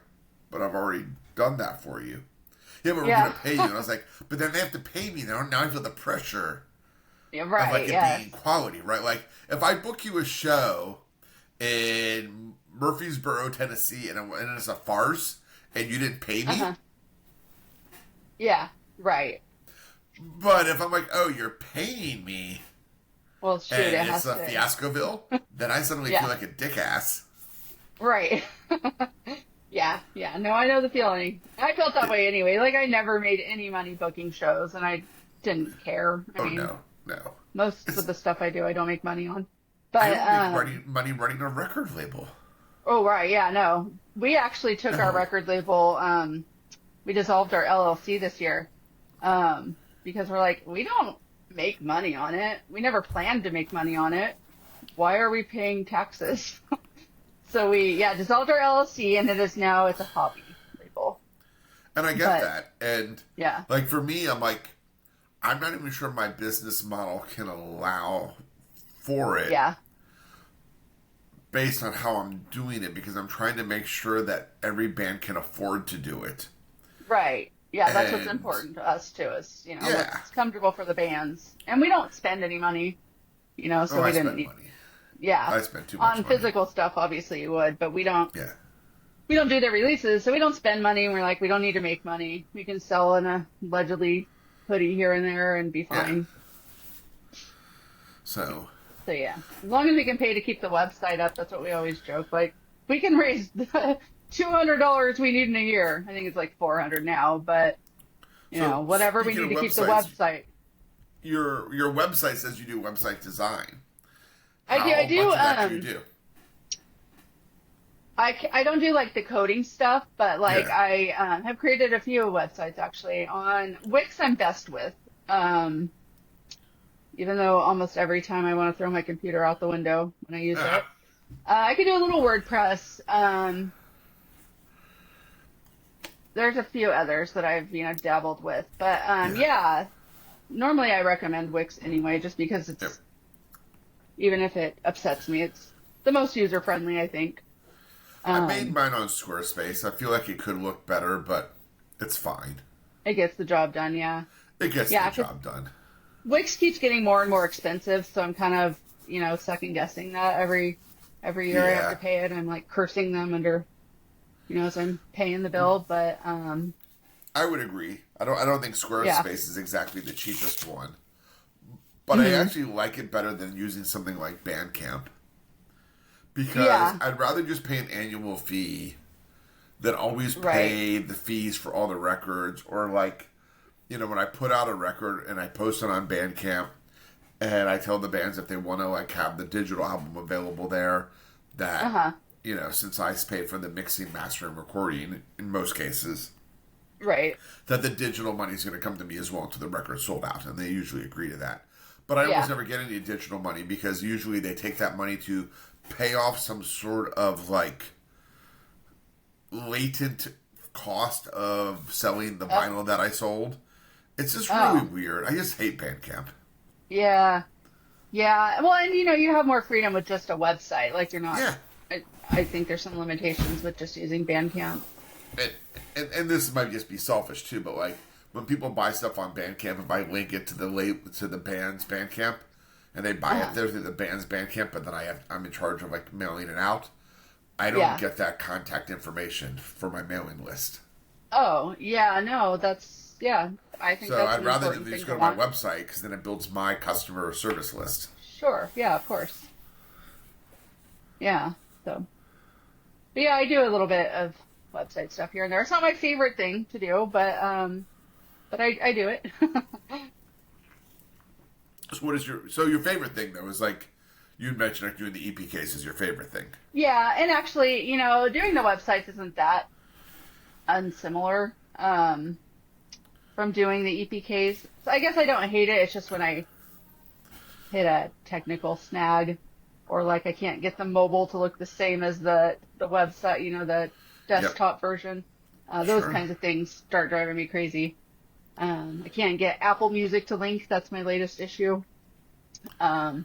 but I've already done that for you. Yeah, but we're going to pay you. And I was like, but then they have to pay me. Now I feel the pressure of like it being quality, right? Like if I book you a show in Murfreesboro, Tennessee, and it's a farce and you didn't pay me. Yeah, right. But if I'm like, oh, you're paying me, well, shoot, and it's a Fiascoville, then I suddenly feel like a dick ass. Right. Yeah. No, I know the feeling. I felt that way anyway. Like, I never made any money booking shows, and I didn't care. I mean, no. Most of the stuff I do, I don't make money on. But I don't make money running a record label. Oh, right. Yeah, no. We actually took our record label, we dissolved our LLC this year because we're like, we don't make money on it. We never planned to make money on it. Why are we paying taxes? So we dissolved our LLC, and it's a hobby label. And I get that. And yeah, like for me, I'm like, I'm not even sure my business model can allow for it. Yeah. Based on how I'm doing it, because I'm trying to make sure that every band can afford to do it. Right. Yeah, that's what's important to us too. Is what's comfortable for the bands, and we don't spend any money. So we didn't need money. Yeah, I spent too much on physical stuff. Obviously, you would, but we don't. Yeah. We don't do the releases, so we don't spend money. And we're like, we don't need to make money. We can sell an allegedly hoodie here and there and be fine. Yeah. So yeah, as long as we can pay to keep the website up, that's what we always joke. Like, we can raise the $200 we need in a year. I think it's like $400 now, but whatever we need to keep the website. Your website says you do website design. I do. How much of that do you do? I don't do like the coding stuff, but like I have created a few websites actually. On Wix I'm best with. Even though almost every time I want to throw my computer out the window when I use it. I can do a little WordPress. There's a few others that I've dabbled with, but normally I recommend Wix anyway, just because it's even if it upsets me, it's the most user friendly, I think. I made mine on Squarespace. I feel like it could look better, but it's fine. It gets the job done, yeah. It gets the job done. Wix keeps getting more and more expensive, so I'm kind of second guessing that every year I have to pay it. I'm like cursing them under, as I'm paying the bill. But I would agree. I don't think Squarespace is exactly the cheapest one, but I actually like it better than using something like Bandcamp because I'd rather just pay an annual fee than always pay the fees for all the records or like. When I put out a record and I post it on Bandcamp and I tell the bands if they want to like have the digital album available there that, since I paid for the mixing, mastering, recording in most cases, right, that the digital money is going to come to me as well until the record's sold out. And they usually agree to that. But I almost never get any digital money because usually they take that money to pay off some sort of like latent cost of selling the vinyl that I sold. It's just really weird. I just hate Bandcamp. Yeah. Yeah. Well, and you have more freedom with just a website. Like you're not. Yeah. I think there's some limitations with just using Bandcamp. And this might just be selfish too, but like when people buy stuff on Bandcamp, if I link it to the band's Bandcamp, and they buy it there through the band's Bandcamp, but then I'm in charge of like mailing it out. I don't get that contact information for my mailing list. Oh yeah, no, that's I think so. That's I'd rather than just go to my website because then it builds my customer service list. Sure. Yeah. Of course. Yeah. So. But yeah, I do a little bit of website stuff here and there. It's not my favorite thing to do, but I do it. So what is your favorite thing though? Is like you mentioned like doing the EPKs is your favorite thing. Yeah, and actually, doing the websites isn't that unsimilar. From doing the EPKs. So I guess I don't hate it. It's just when I hit a technical snag or like I can't get the mobile to look the same as the website, the desktop version. Those kinds of things start driving me crazy. I can't get Apple Music to link. That's my latest issue. That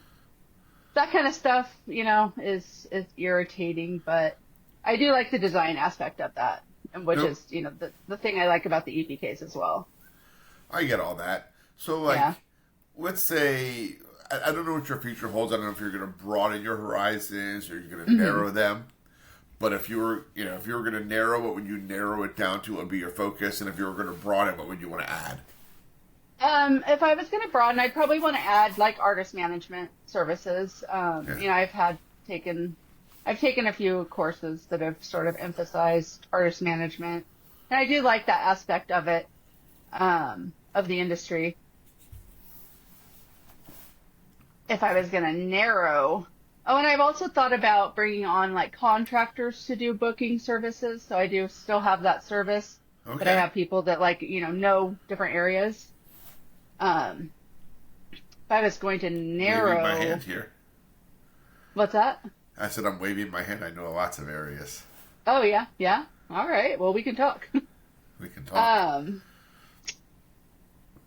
kind of stuff, is irritating, but I do like the design aspect of that, and which is, the thing I like about the EPKs as well. I get all that. So, let's say, I don't know what your future holds. I don't know if you're going to broaden your horizons or you're going to narrow them. But if you were going to narrow, what would you narrow it down to? What would be your focus? And if you were going to broaden, what would you want to add? If I was going to broaden, I'd probably want to add like artist management services. I've taken a few courses that have sort of emphasized artist management, and I do like that aspect of it. Of the industry. If I was going to narrow. Oh, and I've also thought about bringing on like contractors to do booking services. So I do still have that service, but I have people that like, know different areas. If I was going to narrow. My hand here. What's that? I said I'm waving my hand. I know lots of areas. Oh, yeah, yeah. All right. Well, we can talk. We can talk.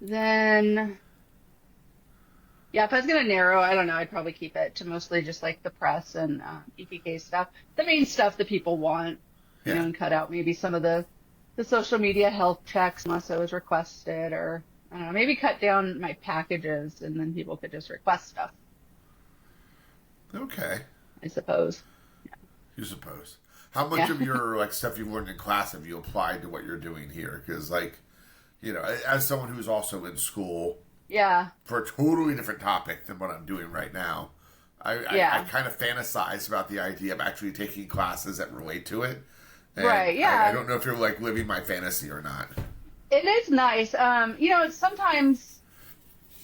Then, yeah, if I was going to narrow, I don't know, I'd probably keep it to mostly just like the press and EPK stuff. The main stuff that people want, you know, and cut out maybe some of the social media health checks unless it was requested, or I don't know, maybe cut down my packages and then people could just request stuff. Okay. I suppose. Yeah. You suppose. How much of your like stuff you learned in class have you applied to what you're doing here? Because like, you know, as someone who's also in school, for a totally different topic than what I'm doing right now, I kind of fantasize about the idea of actually taking classes that relate to it. And right. Yeah. I don't know if you're like living my fantasy or not. It is nice. You know, sometimes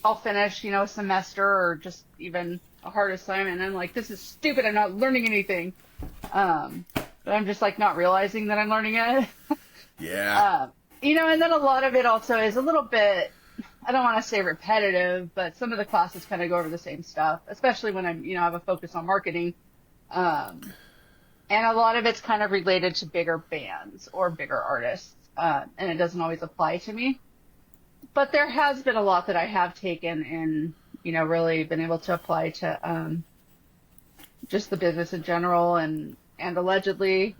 I'll finish, you know, a semester or just even a hard assignment and I'm like, this is stupid. I'm not learning anything. But I'm just like not realizing that I'm learning it. Yeah. You know, and then a lot of it also is a little bit, I don't want to say repetitive, but some of the classes kind of go over the same stuff, especially when I'm, you know, have a focus on marketing. And a lot of it's kind of related to bigger bands or bigger artists. And it doesn't always apply to me. But there has been a lot that I have taken and, you know, really been able to apply to just the business in general and allegedly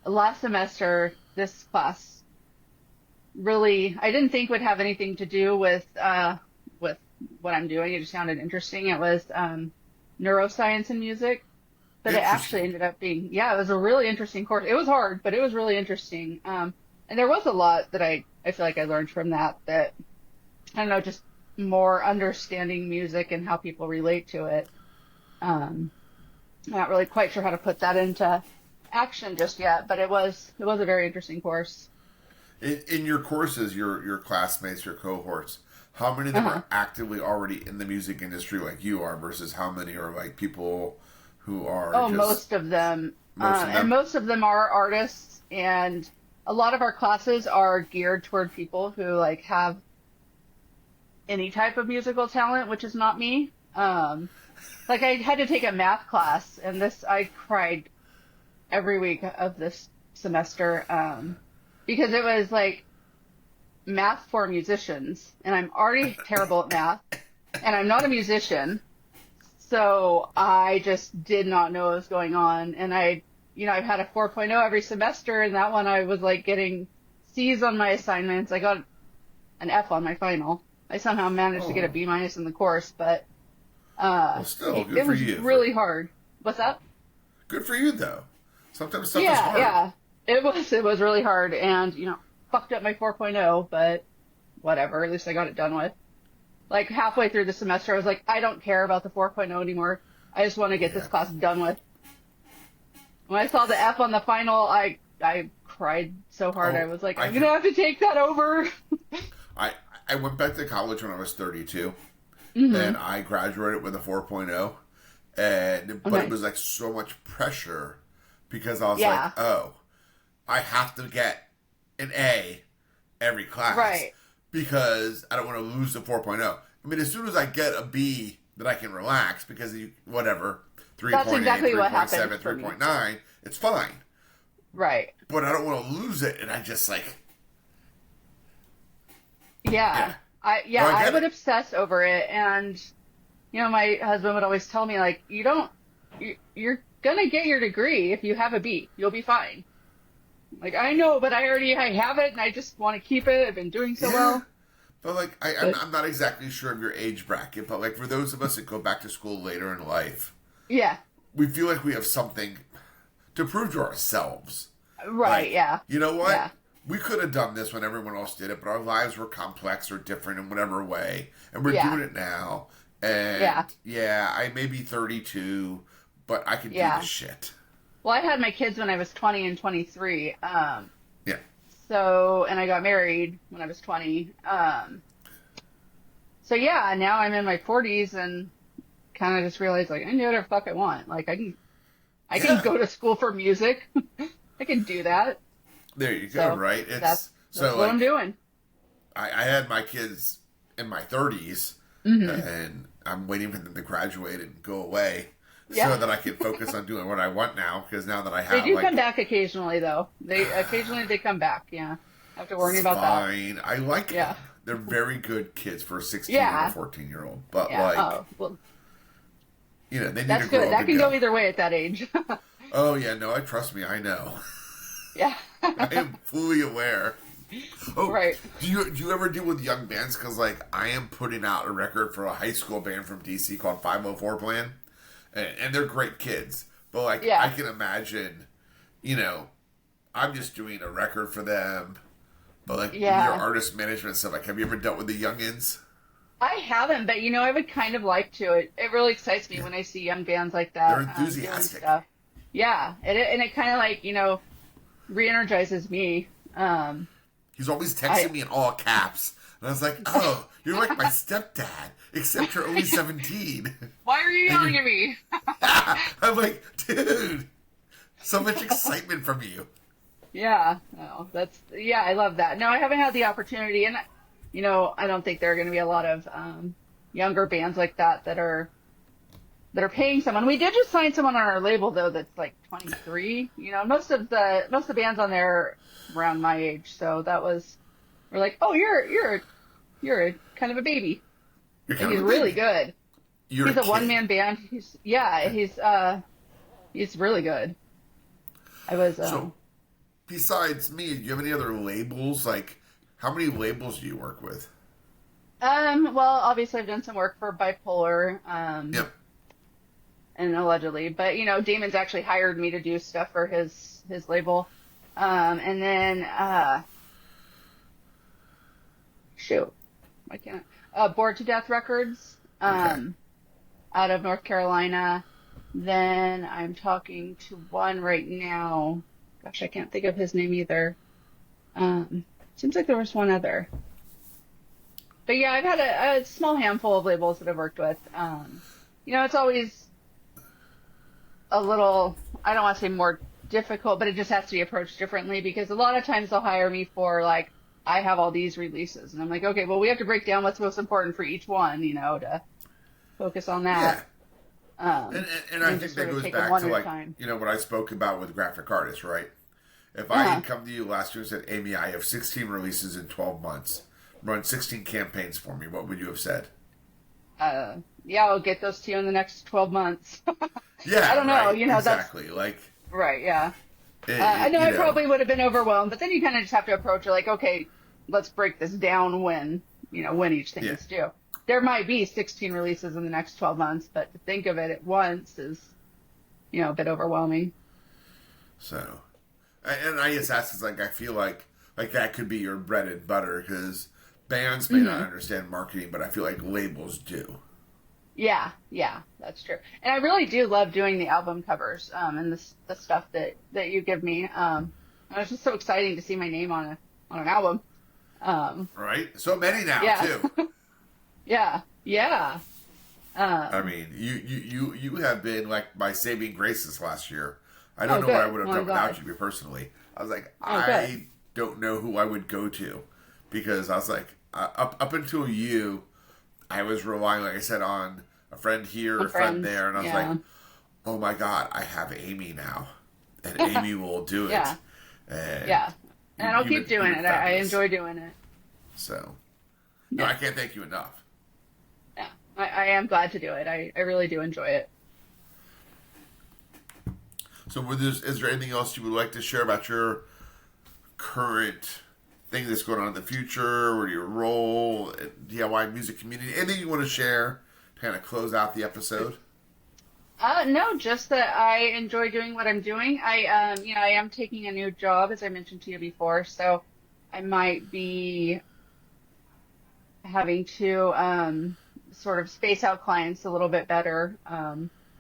last semester, this class really, I didn't think would have anything to do with what I'm doing. It just sounded interesting. It was neuroscience and music, but it actually ended up being, it was a really interesting course. It was hard, but it was really interesting. And there was a lot that I feel like I learned from that, I don't know, just more understanding music and how people relate to it. I'm not really quite sure how to put that into action just yet, but it was a very interesting course. In your courses, your classmates, your cohorts, how many of them are actively already in the music industry like you are versus how many are like people who are most of them. And most of them are artists, and a lot of our classes are geared toward people who like have any type of musical talent, which is not me. Like I had to take a math class, and I cried every week of this semester because it was like math for musicians, and I'm already terrible at math, and I'm not a musician, so I just did not know what was going on. And I've had a 4.0 every semester, and that one I was like getting C's on my assignments. I got an F on my final. I somehow managed to get a B- in the course, but well, still, good it for was you. really hard. What's up? Good for you, though. Sometimes stuff is hard. Yeah. It was really hard, and fucked up my 4.0, but whatever. At least I got it done with. Like halfway through the semester, I was like, I don't care about the 4.0 anymore. I just want to get this class done with. When I saw the F on the final, I cried so hard. I was like, I'm gonna have to take that over. I went back to college when I was 32, and I graduated with a 4.0, but it was like so much pressure because I was like, oh, I have to get an A every class, right? Because I don't want to lose the 4.0. I mean, as soon as I get a B, then I can relax because whatever 3.8, That's exactly 3.7, 3.9, it's fine, right? But I don't want to lose it, and I just like. I would obsess over it, and my husband would always tell me like, you're gonna get your degree if you have a B, you'll be fine. Like, I know, but I have it, and I just want to keep it. I've been doing so well. But like, I'm not exactly sure of your age bracket, but like for those of us that go back to school later in life, we feel like we have something to prove to ourselves. Right? Like, you know what? Yeah. We could have done this when everyone else did it, but our lives were complex or different in whatever way. And we're doing it now. And I may be 32, but I can do this shit. Well, I had my kids when I was 20 and 23. So, and I got married when I was 20. So yeah, now I'm in my 40s and kind of just realized like, I can do whatever the fuck I want. Like I can go to school for music. I can do that. There you go, right? That's what I'm doing. I had my kids in my 30s, and I'm waiting for them to graduate and go away. Yeah. so that I can focus on doing what I want now. Because now that I have, They do come back occasionally, though. They come back. Yeah, I have to worry about that. fine. I like Yeah. them. They're very good kids for a 16 Yeah. and a 14-year-old. But Yeah. like, Oh, well, you know, they need that's to grow good. up That and can go either way at that age. Oh yeah, no, trust me, I know. Yeah. I am fully aware. Oh, Right. do you ever deal with young bands? Because like I am putting out a record for a high school band from DC called 504 Plan, and they're great kids. But like Yeah. I can imagine, you know, I'm just doing a record for them. But like Yeah. your artist management stuff, like have you ever dealt with the youngins? I haven't, but I would kind of like to. It really excites me when I see young bands like that. They're doing enthusiastic. stuff. Yeah, and it kind of like re-energizes me. He's always texting me in all caps. And I was like, oh, you're like my stepdad, except you're only 17. Why are you yelling at me? I'm like, dude, so much excitement from you. Yeah, no, I love that. No, I haven't had the opportunity, and I don't think there are going to be a lot of younger bands like that are paying someone. We did just sign someone on our label though that's like 23. Most of the bands on there are around my age, so we're like, oh, you're a kind of a baby. You're And kind he's of a really baby. good. You're He's a a kid. one-man band. He's really good. I was So, besides me, do you have any other labels? Like, how many labels do you work with? well, obviously I've done some work for Bipolar, Yep. and allegedly, but Damon's actually hired me to do stuff for his label. And then shoot, why can't Bored to Death Records, Okay. out of North Carolina. Then I'm talking to one right now. Gosh, I can't think of his name either. Seems like there was one other. But yeah, I've had a small handful of labels that I've worked with. It's always a little, I don't want to say more difficult, but it just has to be approached differently because a lot of times they'll hire me for like, I have all these releases. And I'm like, okay, well, we have to break down what's most important for each one, to focus on that. Yeah. And I think just that sort of goes take them back one to at a like, time. what I spoke about with graphic artists, right? If I had come to you last year and said, Amy, I have 16 releases in 12 months, run 16 campaigns for me, what would you have said? Yeah, I'll get those to you in the next 12 months. Yeah, I don't know, right, that's exactly. Like, right, yeah. I know I probably would have been overwhelmed, but then you kind of just have to approach it like, okay, let's break this down when each thing is due. There might be 16 releases in the next 12 months, but to think of it at once is, a bit overwhelming. So, and I just ask, it's like, I feel like that could be your bread and butter because bands may not understand marketing, but I feel like labels do. Yeah, that's true. And I really do love doing the album covers, and the stuff that you give me. It's just so exciting to see my name on an album. Right? So many now, yeah. too. Yeah. I mean, you have been like my saving grace this last year. I don't know good. what I would have Well, done I'm without glad. you personally. I was like, Oh, I good. don't know who I would go to because I was like, up until you, I was relying, like I said, on a friend here, a friend there, and I was like, oh my God, I have Amy now, and Amy will do it. Yeah. And And I'll keep doing it. I enjoy doing it. So, no, I can't thank you enough. Yeah, I am glad to do it. I really do enjoy it. So, is there anything else you would like to share about your current thing that's going on in the future, or your role in DIY music community? Anything you want to share to kind of close out the episode? No, just that I enjoy doing what I'm doing. I am taking a new job, as I mentioned to you before, so I might be having to sort of space out clients a little bit better,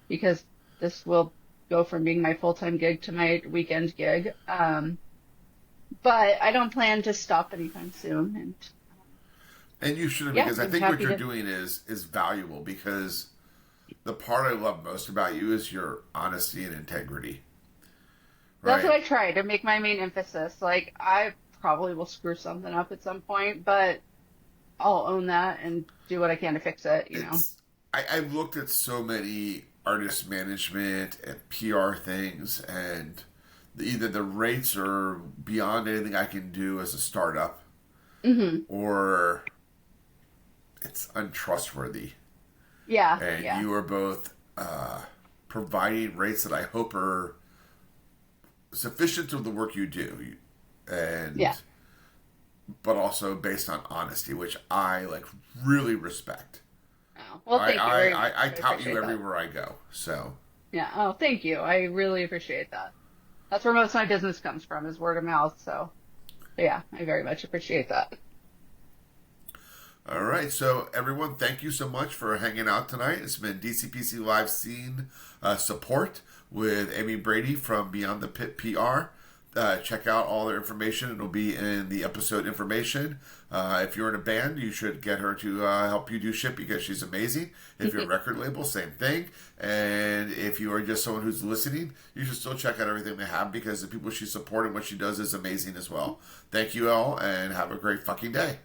because this will go from being my full-time gig to my weekend gig. But I don't plan to stop anytime soon. And you shouldn't, because I I'm think what happy you're to- doing is valuable, because the part I love most about you is your honesty and integrity. That's Right? what I try to make my main emphasis. Like, I probably will screw something up at some point, but I'll own that and do what I can to fix it, I've looked at so many artist management and PR things, and either the rates are beyond anything I can do as a startup, or it's untrustworthy. Yeah. And you are both providing rates that I hope are sufficient to the work you do, and but also based on honesty, which I really respect. Oh, well, thank you very much. I tout you everywhere I go. So yeah. Oh, thank you. I really appreciate that. That's where most of my business comes from, is word of mouth. So yeah, I very much appreciate that. All right, so everyone, thank you so much for hanging out tonight. It's been DCPC Live Scene Support with Amy Brady from Beyond the Pit PR. Check out all their information. It'll be in the episode information. If you're in a band, you should get her to help you do shit because she's amazing. If you're a record label, same thing. And if you are just someone who's listening, you should still check out everything they have because the people she supports and what she does is amazing as well. Thank you all, and have a great fucking day.